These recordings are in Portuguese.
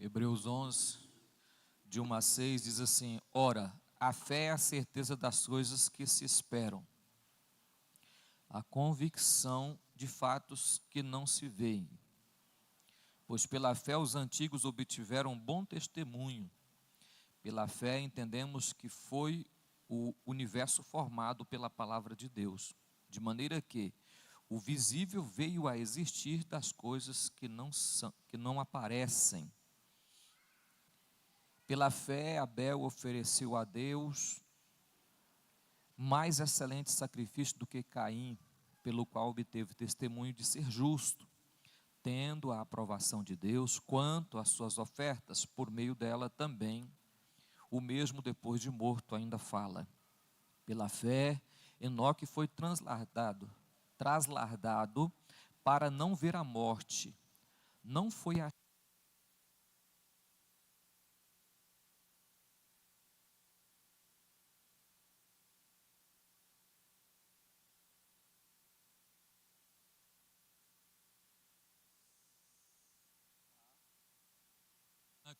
Hebreus 11, de 1 a 6, diz assim: Ora, a fé é a certeza das coisas que se esperam, a convicção de fatos que não se veem. Pois pela fé os antigos obtiveram bom testemunho. Pela fé entendemos que foi o universo formado pela palavra de Deus, de maneira que o visível veio a existir das coisas que não aparecem. Pela fé, Abel ofereceu a Deus mais excelente sacrifício do que Caim, pelo qual obteve testemunho de ser justo, tendo a aprovação de Deus quanto às suas ofertas. Por meio dela também, o mesmo depois de morto ainda fala. Pela fé, Enoque foi trasladado para não ver a morte. Não foi achado.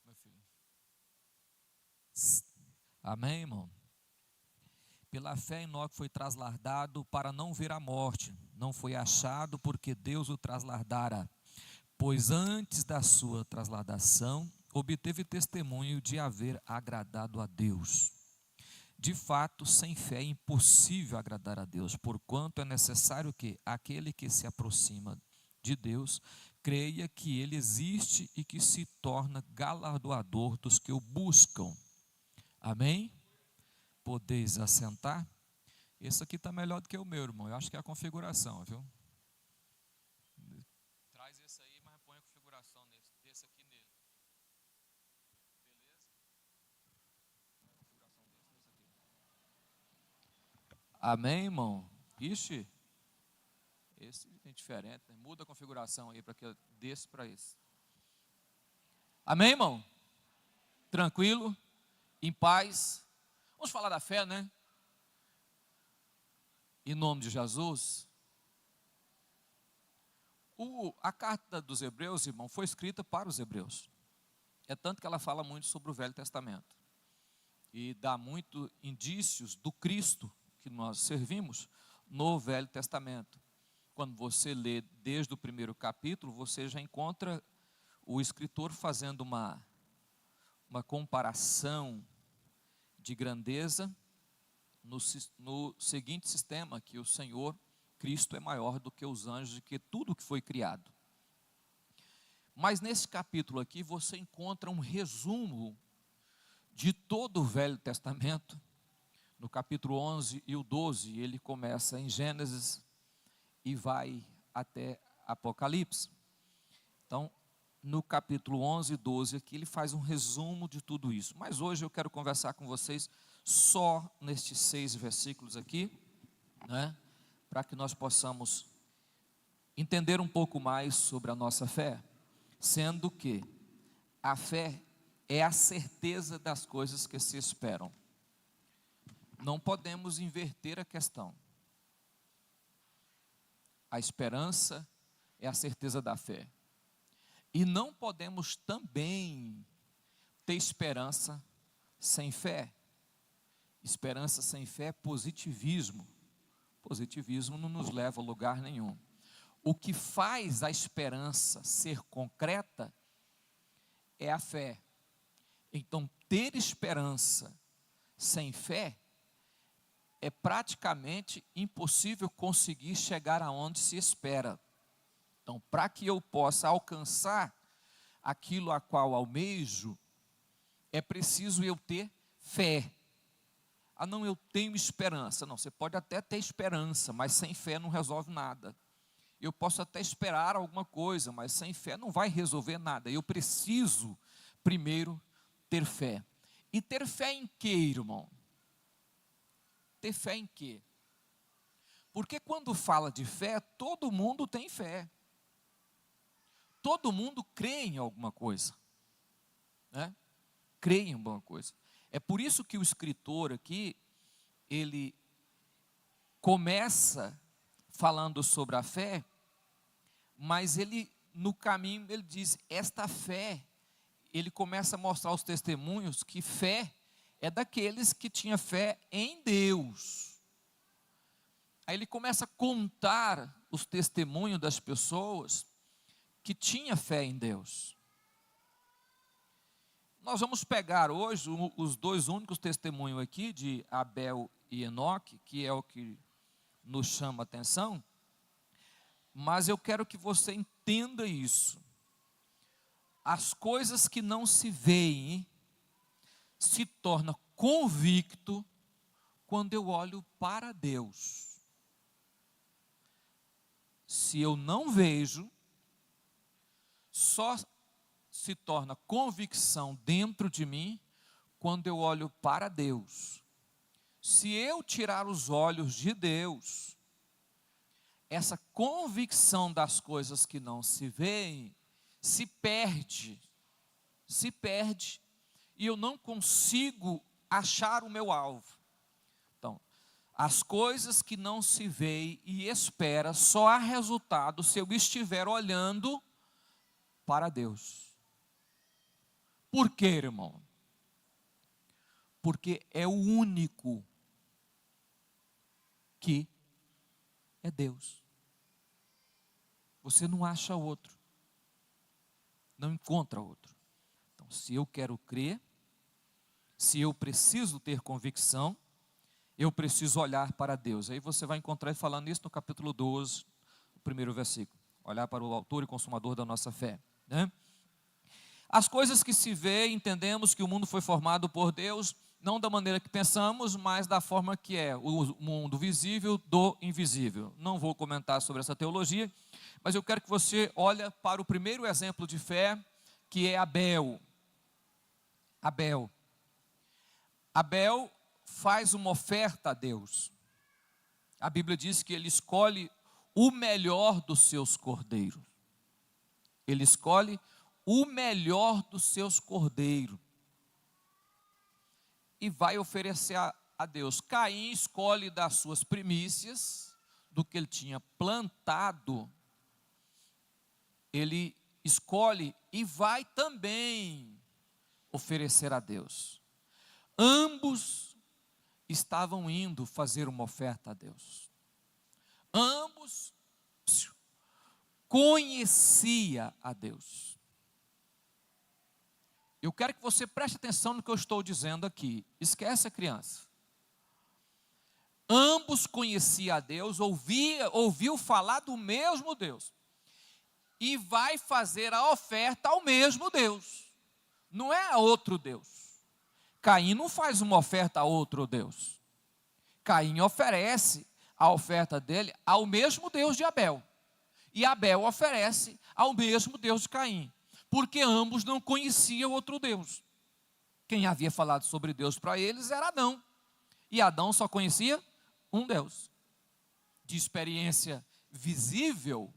Meu filho. Amém, irmão? Pela fé, Enoque foi trasladado para não ver a morte. Não foi achado porque Deus o trasladara. Pois antes da sua trasladação, obteve testemunho de haver agradado a Deus. De fato, sem fé é impossível agradar a Deus, porquanto é necessário que aquele que se aproxima de Deus creia que Ele existe e que se torna galardoador dos que o buscam. Amém? Podeis assentar? Esse aqui está melhor do que o meu, irmão. Eu acho que é a configuração, viu? Traz esse aí, mas põe a configuração desse aqui nele. Beleza? Põe a configuração desse aqui. Amém, irmão? Ixi, esse é diferente, né? Muda a configuração aí para que desse para esse. Amém, irmão? Tranquilo? Em paz? Vamos falar da fé, né? Em nome de Jesus. A carta dos Hebreus, irmão, foi escrita para os Hebreus. É tanto que ela fala muito sobre o Velho Testamento. E dá muito indícios do Cristo que nós servimos no Velho Testamento. Quando você lê desde o primeiro capítulo, você já encontra o escritor fazendo uma comparação de grandeza no seguinte sistema, que o Senhor Cristo é maior do que os anjos e que tudo que foi criado. Mas nesse capítulo aqui você encontra um resumo de todo o Velho Testamento. No capítulo 11 e o 12, ele começa em Gênesis e vai até Apocalipse. Então, no capítulo 11 e 12 aqui, ele faz um resumo de tudo isso. Mas hoje eu quero conversar com vocês só nestes 6 versículos aqui, né? Para que nós possamos entender um pouco mais sobre a nossa fé, sendo que a fé é a certeza das coisas que se esperam. Não podemos inverter a questão. A esperança é a certeza da fé. E não podemos também ter esperança sem fé. Esperança sem fé é positivismo. Positivismo não nos leva a lugar nenhum. O que faz a esperança ser concreta é a fé. Então, ter esperança sem fé é praticamente impossível conseguir chegar aonde se espera. Então, para que eu possa alcançar aquilo a qual almejo, é preciso eu ter fé. Ah, não, eu tenho esperança. Não, você pode até ter esperança, mas sem fé não resolve nada. Eu posso até esperar alguma coisa, mas sem fé não vai resolver nada. Eu preciso, primeiro, ter fé. E ter fé em quê, irmão? Ter fé em quê? Porque quando fala de fé, todo mundo tem fé. Todo mundo crê em alguma coisa, né? Crê em alguma coisa. É por isso que o escritor aqui, ele começa falando sobre a fé, mas ele, no caminho, ele diz, esta fé, ele começa a mostrar os testemunhos que fé é daqueles que tinham fé em Deus. Aí ele começa a contar os testemunhos das pessoas que tinham fé em Deus. Nós vamos pegar hoje os dois únicos testemunhos aqui, de Abel e Enoque, que é o que nos chama a atenção, mas eu quero que você entenda isso. As coisas que não se veem se torna convicto quando eu olho para Deus. Se eu não vejo, só se torna convicção dentro de mim quando eu olho para Deus. Se eu tirar os olhos de Deus, essa convicção das coisas que não se veem se perde, e eu não consigo achar o meu alvo. Então, as coisas que não se veem e espera, só há resultado se eu estiver olhando para Deus. Por quê, irmão? Porque é o único que é Deus. Você não acha outro, não encontra outro. Então, se eu quero crer, se eu preciso ter convicção, eu preciso olhar para Deus. Aí você vai encontrar ele falando isso no capítulo 12, o primeiro versículo. Olhar para o autor e consumador da nossa fé, né? As coisas que se vê, entendemos que o mundo foi formado por Deus, não da maneira que pensamos, mas da forma que é, o mundo visível do invisível. Não vou comentar sobre essa teologia, mas eu quero que você olhe para o primeiro exemplo de fé, que é Abel. Abel faz uma oferta a Deus. A Bíblia diz que ele escolhe o melhor dos seus cordeiros. Ele escolhe o melhor dos seus cordeiros e vai oferecer a Deus. Caim escolhe das suas primícias, do que ele tinha plantado, ele escolhe e vai também oferecer a Deus. Ambos estavam indo fazer uma oferta a Deus. Ambos conhecia a Deus. Eu quero que você preste atenção no que eu estou dizendo aqui. Esquece a criança. Ambos conheciam a Deus, ouviu falar do mesmo Deus. E vai fazer a oferta ao mesmo Deus. Não é a outro Deus. Caim não faz uma oferta a outro Deus. Caim oferece a oferta dele ao mesmo Deus de Abel. E Abel oferece ao mesmo Deus de Caim. Porque ambos não conheciam outro Deus. Quem havia falado sobre Deus para eles era Adão. E Adão só conhecia um Deus. De experiência visível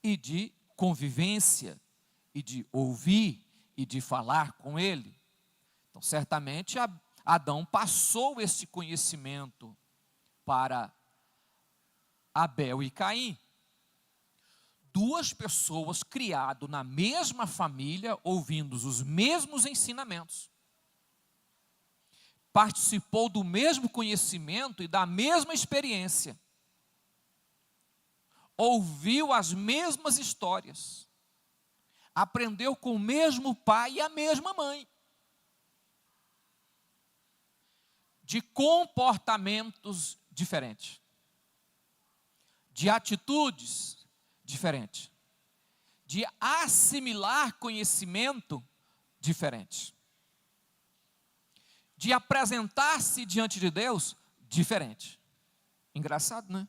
e de convivência, e de ouvir e de falar com ele. Então, certamente, Adão passou esse conhecimento para Abel e Caim. Duas pessoas criadas na mesma família, ouvindo os mesmos ensinamentos. Participou do mesmo conhecimento e da mesma experiência. Ouviu as mesmas histórias. Aprendeu com o mesmo pai e a mesma mãe. De comportamentos diferentes. De atitudes diferente, de assimilar conhecimento diferente, de apresentar-se diante de Deus diferente. Engraçado, né?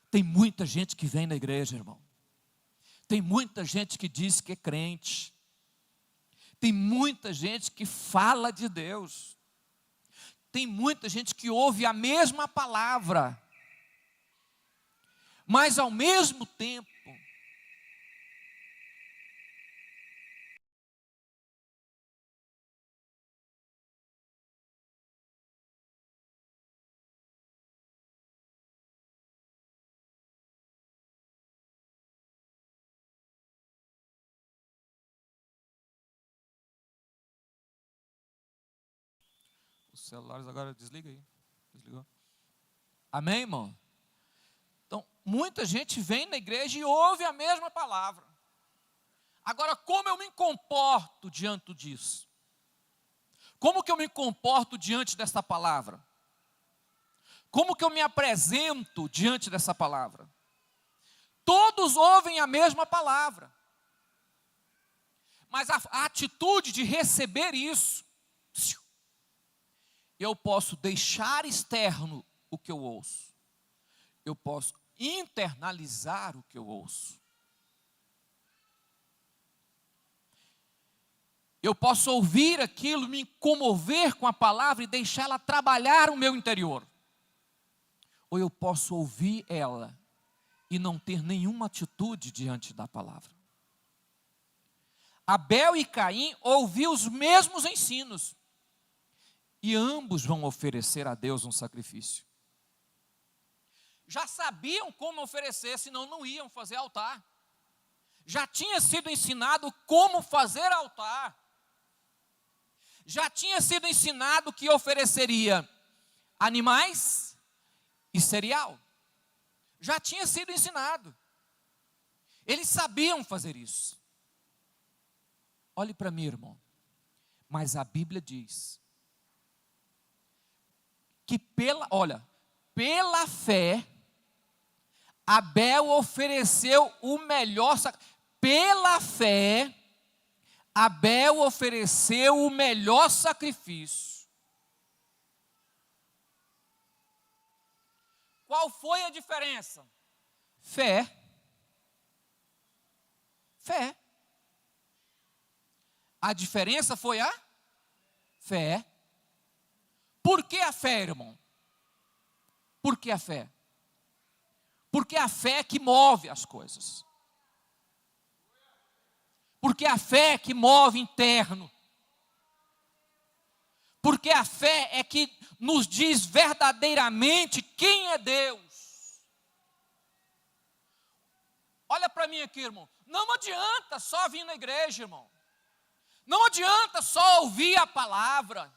Tem muita gente que vem na igreja, irmão. Tem muita gente que diz que é crente. Tem muita gente que fala de Deus. Tem muita gente que ouve a mesma palavra. Mas ao mesmo tempo, Os celulares agora desliga aí. Desligou. Amém, irmão? Então, muita gente vem na igreja e ouve a mesma palavra. Agora, como eu me comporto diante disso? Como que eu me comporto diante dessa palavra? Como que eu me apresento diante dessa palavra? Todos ouvem a mesma palavra. Mas a atitude de receber isso, eu posso deixar externo o que eu ouço. Eu posso internalizar o que eu ouço. Eu posso ouvir aquilo, me comover com a palavra e deixá-la trabalhar o meu interior. Ou eu posso ouvir ela e não ter nenhuma atitude diante da palavra. Abel e Caim ouviram os mesmos ensinos. E ambos vão oferecer a Deus um sacrifício. Já sabiam como oferecer, senão não iam fazer altar. Já tinha sido ensinado como fazer altar. Já tinha sido ensinado que ofereceria animais e cereal. Já tinha sido ensinado. Eles sabiam fazer isso. Olhe para mim, irmão. Mas a Bíblia diz que pela fé, Abel ofereceu o melhor sacrifício. Pela fé, Abel ofereceu o melhor sacrifício. Qual foi a diferença? Fé. Fé. A diferença foi a fé. Por que a fé, irmão? Por que a fé? Porque a fé é que move as coisas. Porque a fé é que move interno. Porque a fé é que nos diz verdadeiramente quem é Deus. Olha para mim aqui, irmão. Não adianta só vir na igreja, irmão. Não adianta só ouvir a palavra.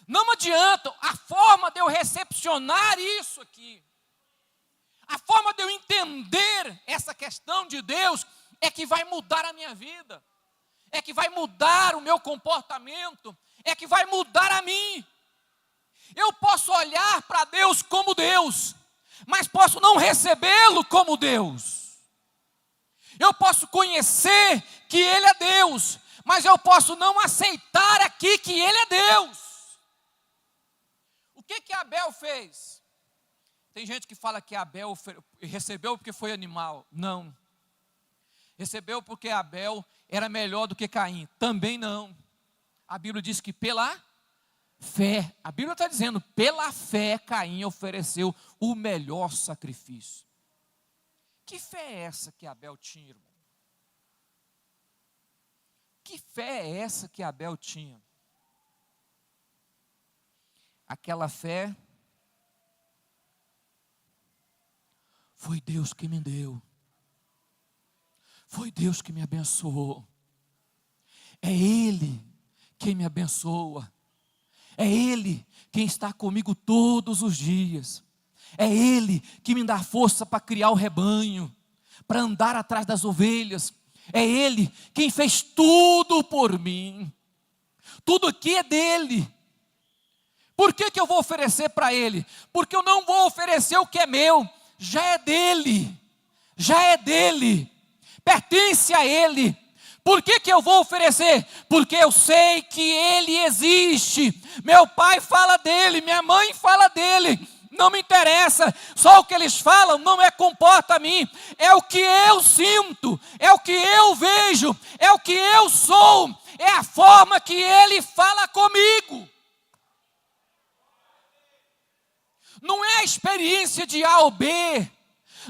Não adianta a forma de eu recepcionar isso aqui. A forma de eu entender essa questão de Deus é que vai mudar a minha vida. É que vai mudar o meu comportamento. É que vai mudar a mim. Eu posso olhar para Deus como Deus, mas posso não recebê-lo como Deus. Eu posso conhecer que Ele é Deus, mas eu posso não aceitar aqui que Ele é Deus. O que Abel fez? Tem gente que fala que Abel recebeu porque foi animal. Não. Recebeu porque Abel era melhor do que Caim. Também não. A Bíblia diz que pela fé, a Bíblia está dizendo, pela fé Caim ofereceu o melhor sacrifício. Que fé é essa que Abel tinha, irmão? Que fé é essa que Abel tinha? Aquela fé foi Deus que me deu. Foi Deus que me abençoou. É Ele quem me abençoa. É Ele quem está comigo todos os dias. É Ele que me dá força para criar o rebanho, para andar atrás das ovelhas. É Ele quem fez tudo por mim. Tudo aqui é dele. Por que eu vou oferecer para Ele? Porque eu não vou oferecer o que é meu. Já é dele. Já é dele. Pertence a Ele. Por que eu vou oferecer? Porque eu sei que Ele existe. Meu pai fala dele, minha mãe fala dele. Não me interessa, só o que eles falam não comporta a mim. É o que eu sinto, é o que eu vejo, é o que eu sou. É a forma que Ele fala comigo. Não é a experiência de A ou B.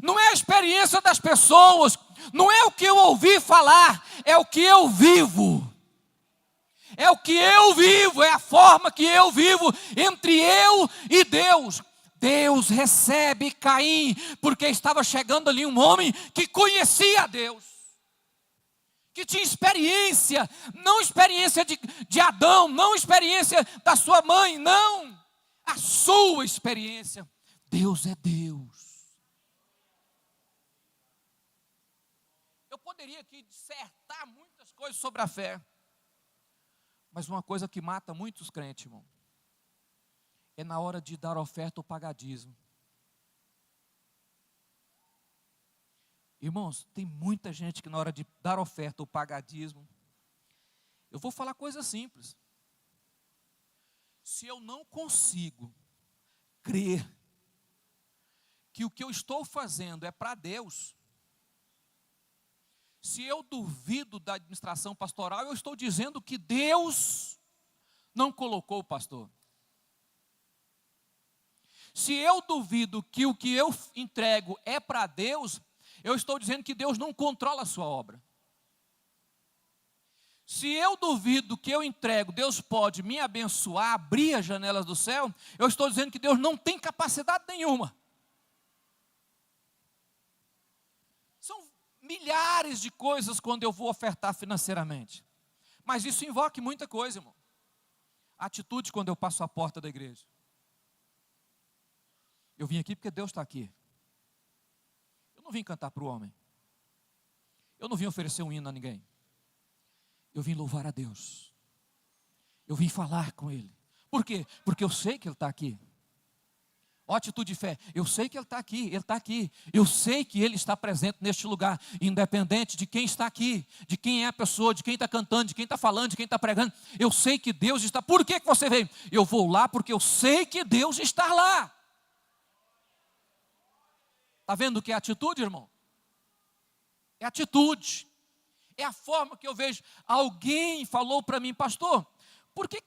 Não é a experiência das pessoas. Não é o que eu ouvi falar, é o que eu vivo. É o que eu vivo, é a forma que eu vivo entre eu e Deus. Deus recebe Caim, porque estava chegando ali um homem que conhecia a Deus, que tinha experiência, não experiência de Adão, não experiência da sua mãe, não, a sua experiência. Deus é Deus. Eu poderia aqui dissertar muitas coisas sobre a fé, mas uma coisa que mata muitos crentes, irmão, é na hora de dar oferta ou pagar dízimo. Irmãos, tem muita gente que na hora de dar oferta ou pagar dízimo, eu vou falar coisa simples. Se eu não consigo crer que o que eu estou fazendo é para Deus, se eu duvido da administração pastoral, eu estou dizendo que Deus não colocou o pastor. Se eu duvido que o que eu entrego é para Deus, eu estou dizendo que Deus não controla a sua obra. Se eu duvido que eu entrego, Deus pode me abençoar, abrir as janelas do céu, eu estou dizendo que Deus não tem capacidade nenhuma. São milhares de coisas quando eu vou ofertar financeiramente. Mas isso envolve muita coisa, irmão. Atitude quando eu passo a porta da igreja. Eu vim aqui porque Deus está aqui. Eu não vim cantar para o homem. Eu não vim oferecer um hino a ninguém. Eu vim louvar a Deus. Eu vim falar com Ele. Por quê? Porque eu sei que Ele está aqui. Ó, atitude de fé. Eu sei que Ele está aqui, Ele está aqui. Eu sei que Ele está presente neste lugar, independente de quem está aqui, de quem é a pessoa, de quem está cantando, de quem está falando, de quem está pregando. Eu sei que Deus está. Por que você veio? Eu vou lá porque eu sei que Deus está lá. Está vendo o que é atitude, irmão? É atitude. É a forma que eu vejo. Alguém falou para mim, pastor, por que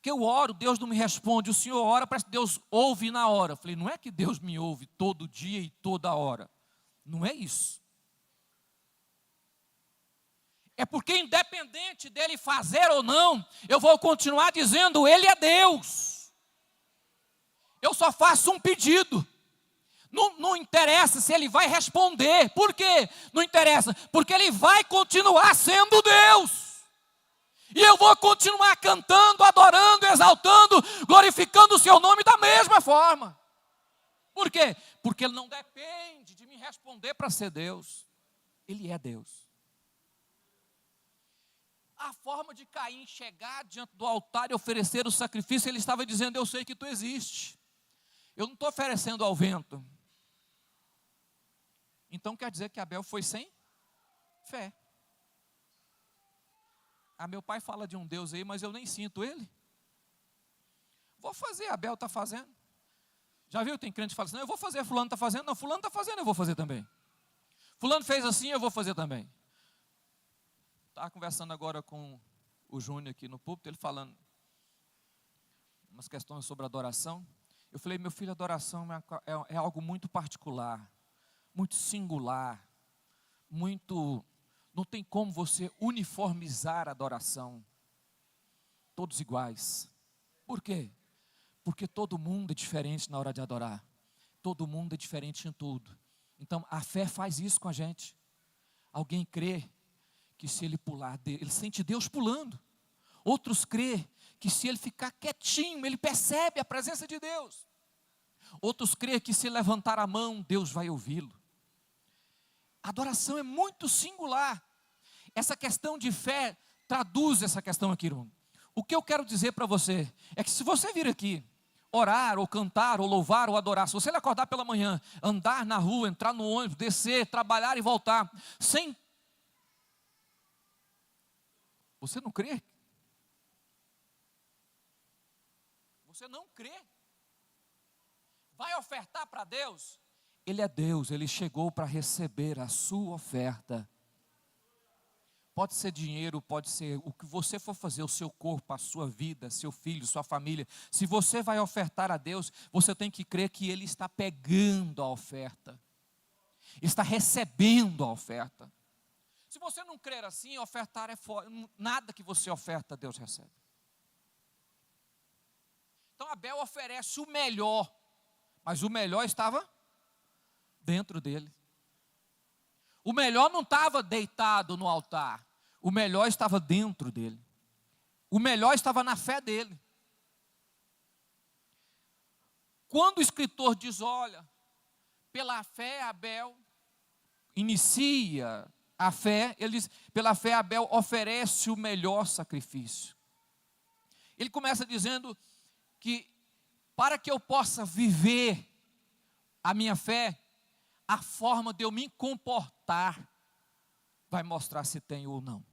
eu oro, Deus não me responde? O senhor ora, parece que Deus ouve na hora. Eu falei, não é que Deus me ouve todo dia e toda hora. Não é isso. É porque independente dele fazer ou não, eu vou continuar dizendo, Ele é Deus. Eu só faço um pedido. Não interessa se Ele vai responder. Por quê? Não interessa. Porque Ele vai continuar sendo Deus. E eu vou continuar cantando, adorando, exaltando, glorificando o Seu nome da mesma forma. Por quê? Porque Ele não depende de me responder para ser Deus. Ele é Deus. A forma de Caim chegar diante do altar e oferecer o sacrifício, ele estava dizendo, eu sei que Tu existes. Eu não estou oferecendo ao vento. Então quer dizer que Abel foi sem fé. Meu pai fala de um Deus aí, mas eu nem sinto Ele. Vou fazer, Abel está fazendo. Já viu, tem crente que fala assim, não, eu vou fazer, fulano está fazendo. Não, fulano está fazendo, eu vou fazer também. Fulano fez assim, eu vou fazer também. Estava conversando agora com o Júnior aqui no púlpito, ele falando umas questões sobre adoração. Eu falei, meu filho, adoração é algo muito particular, muito singular, muito... Não tem como você uniformizar a adoração. Todos iguais. Por quê? Porque todo mundo é diferente na hora de adorar. Todo mundo é diferente em tudo. Então, a fé faz isso com a gente. Alguém crê que se ele pular, ele sente Deus pulando. Outros crê que se ele ficar quietinho, ele percebe a presença de Deus. Outros crê que se levantar a mão, Deus vai ouvi-lo. A adoração é muito singular. Essa questão de fé traduz essa questão aqui, irmão. O que eu quero dizer para você é que se você vir aqui orar, ou cantar, ou louvar, ou adorar, se você acordar pela manhã, andar na rua, entrar no ônibus, descer, trabalhar e voltar, sem... Você não crê? Você não crê? Vai ofertar para Deus? Ele é Deus, Ele chegou para receber a sua oferta. Pode ser dinheiro, pode ser o que você for fazer, o seu corpo, a sua vida, seu filho, sua família. Se você vai ofertar a Deus, você tem que crer que Ele está pegando a oferta. Está recebendo a oferta. Se você não crer assim, ofertar é fora. Nada que você oferta, Deus recebe. Então Abel oferece o melhor, mas o melhor estava dentro dele. O melhor não estava deitado no altar, o melhor estava dentro dele. O melhor estava na fé dele. Quando o escritor diz, olha, pela fé Abel inicia a fé, ele diz, pela fé Abel oferece o melhor sacrifício. Ele começa dizendo que para que eu possa viver a minha fé, a forma de eu me comportar vai mostrar se tenho ou não.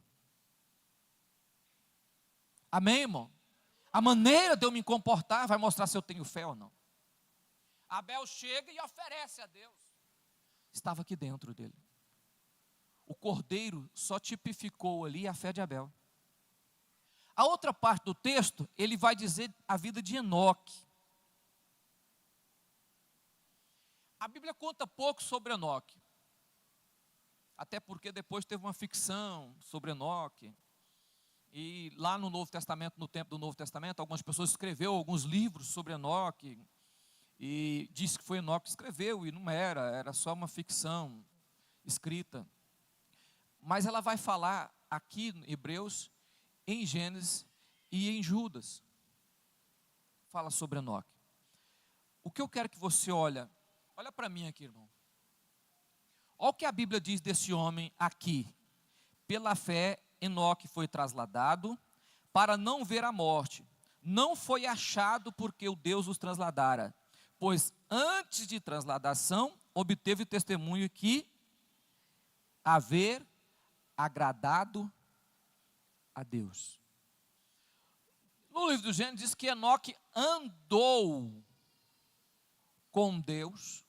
Amém, irmão? A maneira de eu me comportar vai mostrar se eu tenho fé ou não. Abel chega e oferece a Deus. Estava aqui dentro dele. O cordeiro só tipificou ali a fé de Abel. A outra parte do texto, ele vai dizer a vida de Enoque. A Bíblia conta pouco sobre Enoque. Até porque depois teve uma ficção sobre Enoque. E lá no Novo Testamento, no tempo do Novo Testamento, algumas pessoas escreveram alguns livros sobre Enoque. E disse que foi Enoque que escreveu, e não era só uma ficção escrita. Mas ela vai falar aqui em Hebreus, em Gênesis e em Judas. Fala sobre Enoque. O que eu quero que você olha para mim aqui, irmão. Olha o que a Bíblia diz desse homem aqui. Pela fé, Enoque foi trasladado para não ver a morte. Não foi achado porque o Deus os trasladara. Pois antes de transladação, obteve testemunho que haver agradado a Deus. No livro do Gênesis diz que Enoque andou com Deus.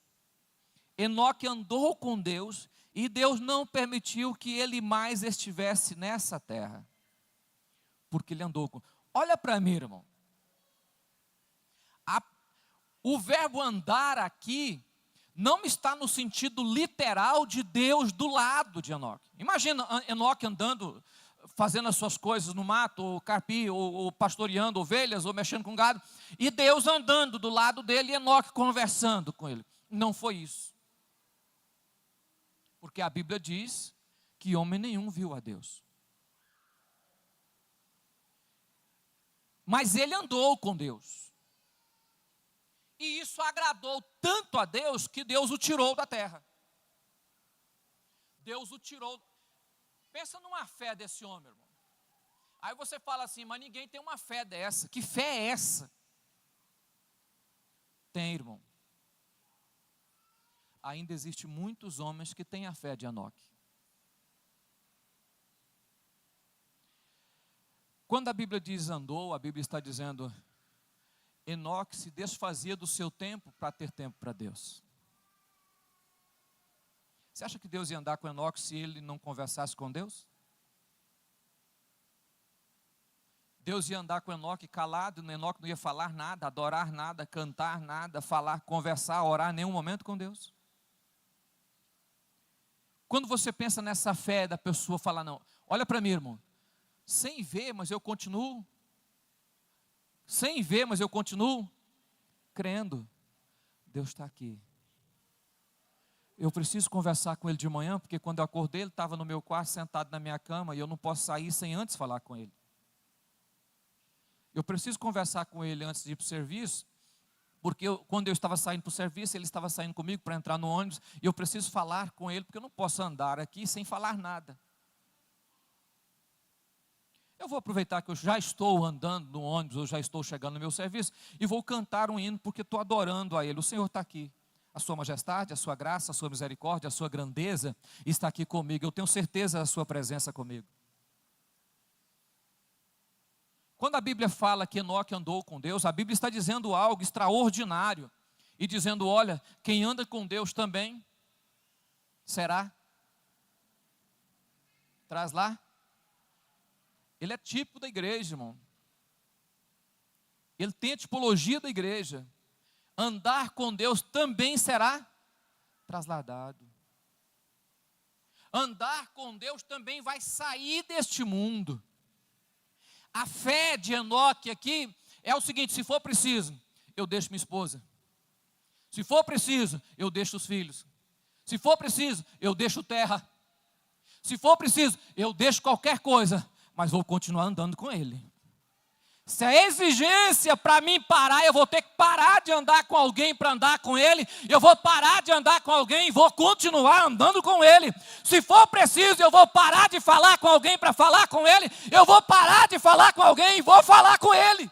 Enoque andou com Deus e Deus não permitiu que ele mais estivesse nessa terra. Porque ele andou com... Olha para mim, irmão. O verbo andar aqui não está no sentido literal de Deus do lado de Enoque. Imagina Enoque andando, fazendo as suas coisas no mato, ou carpir, ou pastoreando ovelhas, ou mexendo com gado, e Deus andando do lado dele e Enoque conversando com ele. Não foi isso. Porque a Bíblia diz que homem nenhum viu a Deus. Mas ele andou com Deus. E isso agradou tanto a Deus que Deus o tirou da terra. Deus o tirou. Pensa numa fé desse homem, irmão. Aí você fala assim, mas ninguém tem uma fé dessa. Que fé é essa? Tem, irmão. Ainda existe muitos homens que têm a fé de Enoque. Quando a Bíblia diz andou, a Bíblia está dizendo... Enoque se desfazia do seu tempo para ter tempo para Deus. Você acha que Deus ia andar com Enoque se ele não conversasse com Deus? Deus ia andar com Enoque calado, Enoque não ia falar nada, adorar nada, cantar nada, falar, conversar, orar em nenhum momento com Deus. Quando você pensa nessa fé da pessoa falar, não, olha para mim, irmão, sem ver, mas eu continuo. Sem ver, mas eu continuo crendo. Deus está aqui. Eu preciso conversar com Ele de manhã, porque quando eu acordei, Ele estava no meu quarto, sentado na minha cama, e eu não posso sair sem antes falar com Ele. Eu preciso conversar com Ele antes de ir para o serviço, porque quando eu estava saindo para o serviço, Ele estava saindo comigo para entrar no ônibus, e eu preciso falar com Ele, porque eu não posso andar aqui sem falar nada. Eu vou aproveitar que eu já estou andando no ônibus, eu já estou chegando no meu serviço, e vou cantar um hino, porque estou adorando a Ele. O Senhor está aqui. A sua majestade, a sua graça, a sua misericórdia, a sua grandeza está aqui comigo. Eu tenho certeza da sua presença comigo. Quando a Bíblia fala que Enoque andou com Deus, a Bíblia está dizendo algo extraordinário. E dizendo, olha, quem anda com Deus também será. Traz lá. Ele é tipo da igreja, irmão. Ele tem a tipologia da igreja. Andar com Deus também será trasladado. Andar com Deus também vai sair deste mundo. A fé de Enoque aqui é o seguinte: se for preciso, eu deixo minha esposa. Se for preciso, eu deixo os filhos. Se for preciso, eu deixo terra. Se for preciso, eu deixo qualquer coisa, mas vou continuar andando com Ele. Se a exigência para mim parar, eu vou ter que parar de andar com alguém para andar com Ele. Eu vou parar de andar com alguém e vou continuar andando com Ele. Se for preciso, eu vou parar de falar com alguém para falar com Ele. Eu vou parar de falar com alguém e vou falar com Ele.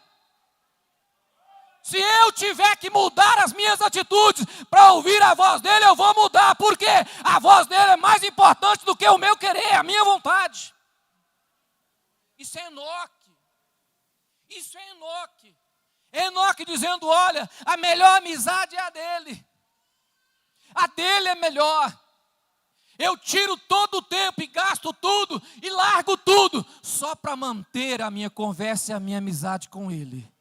Se eu tiver que mudar as minhas atitudes para ouvir a voz dEle, eu vou mudar. Porque a voz dEle é mais importante do que o meu querer, a minha vontade. Isso é Enoque. Isso é Enoque. Enoque dizendo, olha, a melhor amizade é a dele. A dele é melhor. Eu tiro todo o tempo e gasto tudo e largo tudo só para manter a minha conversa e a minha amizade com ele.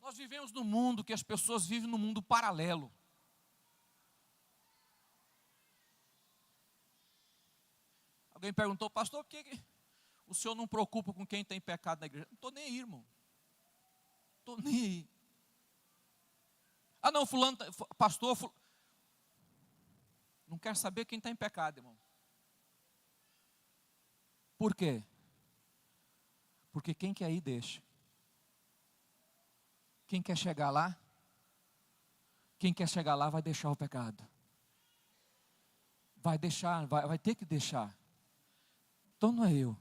Nós vivemos num mundo que as pessoas vivem num mundo paralelo. Alguém perguntou, pastor, por que o senhor não preocupa com quem tem pecado na igreja? Não estou nem aí, irmão. Estou nem aí. Ah não, fulano, pastor, não quero saber quem está em pecado, irmão. Por quê? Porque quem quer ir, deixa. Quem quer chegar lá, vai deixar o pecado. Vai deixar, vai ter que deixar. Então não é eu.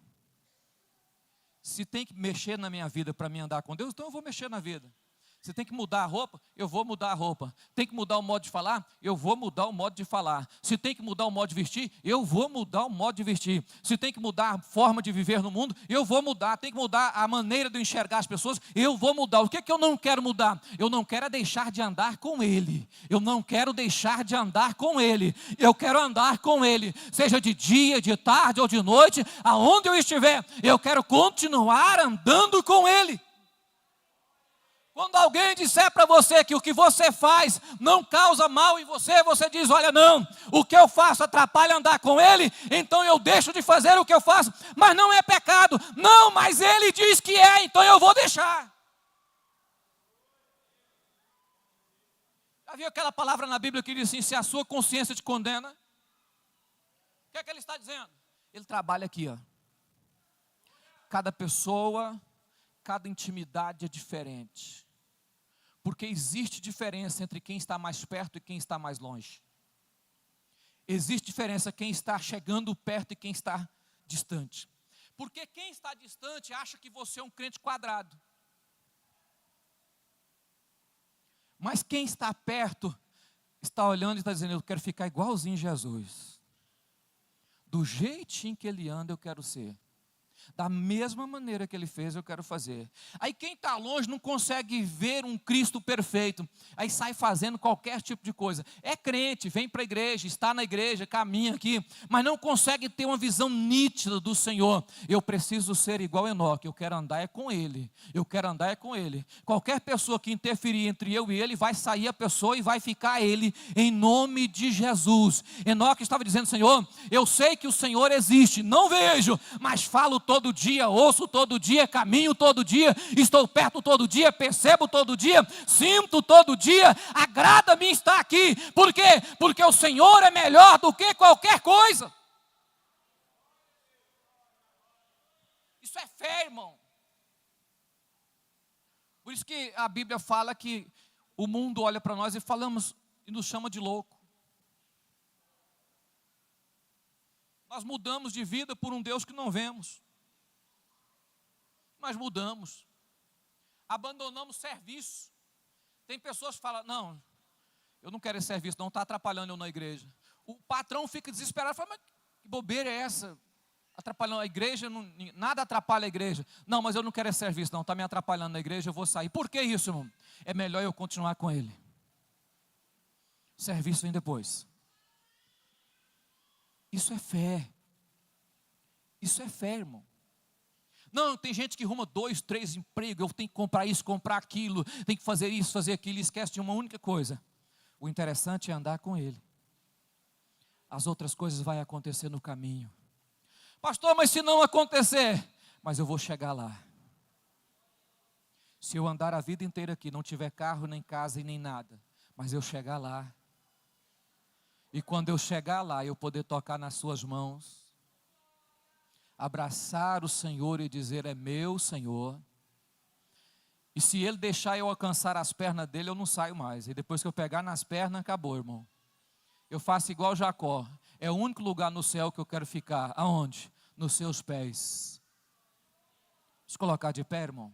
Se tem que mexer na minha vida para mim andar com Deus, então eu vou mexer na vida. Se tem que mudar a roupa, eu vou mudar a roupa. Tem que mudar o modo de falar, eu vou mudar o modo de falar. Se tem que mudar o modo de vestir, eu vou mudar o modo de vestir. Se tem que mudar a forma de viver no mundo, eu vou mudar. Tem que mudar a maneira de enxergar as pessoas, eu vou mudar. O que é que eu não quero mudar? Eu não quero deixar de andar com Ele. Eu não quero deixar de andar com Ele. Eu quero andar com Ele, seja de dia, de tarde ou de noite, aonde eu estiver, eu quero continuar andando com Ele. Quando alguém disser para você que o que você faz não causa mal em você, você diz, olha não, o que eu faço atrapalha andar com Ele, então eu deixo de fazer o que eu faço, mas não é pecado. Não, mas Ele diz que é, então eu vou deixar. Já viu aquela palavra na Bíblia que diz assim, se a sua consciência te condena? O que é que ele está dizendo? Ele trabalha aqui, ó. Cada pessoa, cada intimidade é diferente. Porque existe diferença entre quem está mais perto e quem está mais longe. Existe diferença quem está chegando perto e quem está distante. Porque quem está distante acha que você é um crente quadrado. Mas quem está perto está olhando e está dizendo, eu quero ficar igualzinho Jesus. Do jeitinho que ele anda eu quero ser. Da mesma maneira que ele fez, eu quero fazer. Aí quem está longe não consegue ver um Cristo perfeito. Aí sai fazendo qualquer tipo de coisa. É crente, vem para a igreja, está na igreja, caminha aqui, mas não consegue ter uma visão nítida do Senhor. Eu preciso ser igual Enoque, eu quero andar é com Ele. Eu quero andar é com Ele. Qualquer pessoa que interferir entre eu e Ele, vai sair a pessoa e vai ficar Ele, em nome de Jesus. Enoque estava dizendo, Senhor, eu sei que o Senhor existe, não vejo, mas falo todo dia, ouço todo dia, caminho todo dia, estou perto todo dia, percebo todo dia, sinto todo dia, agrada-me estar aqui. Por quê? Porque o Senhor é melhor do que qualquer coisa. Isso é fé, irmão. Por isso que a Bíblia fala que o mundo olha para nós e nos chama de louco. Nós mudamos de vida por um Deus que não vemos. Nós mudamos, abandonamos serviço. Tem pessoas que falam, não, eu não quero esse serviço, não está atrapalhando eu na igreja. O patrão fica desesperado, fala, mas que bobeira é essa? Atrapalhando a igreja, nada atrapalha a igreja. Não, mas eu não quero esse serviço, não, está me atrapalhando na igreja, eu vou sair. Por que isso, irmão? É melhor eu continuar com ele. O serviço vem depois. Isso é fé. Isso é fé, irmão. Não, tem gente que arruma 2, 3 empregos, eu tenho que comprar isso, comprar aquilo, tenho que fazer isso, fazer aquilo, e esquece de uma única coisa. O interessante é andar com Ele. As outras coisas vão acontecer no caminho. Pastor, mas se não acontecer, mas eu vou chegar lá. Se eu andar a vida inteira aqui, não tiver carro, nem casa e nem nada, mas eu chegar lá, E quando eu chegar lá, eu poder tocar nas suas mãos, abraçar o Senhor e dizer: é meu Senhor. E se Ele deixar eu alcançar as pernas dele, eu não saio mais. E depois que eu pegar nas pernas, acabou, irmão. Eu faço igual Jacó. É o único lugar no céu que eu quero ficar. Aonde? Nos seus pés. Vamos colocar de pé, irmão.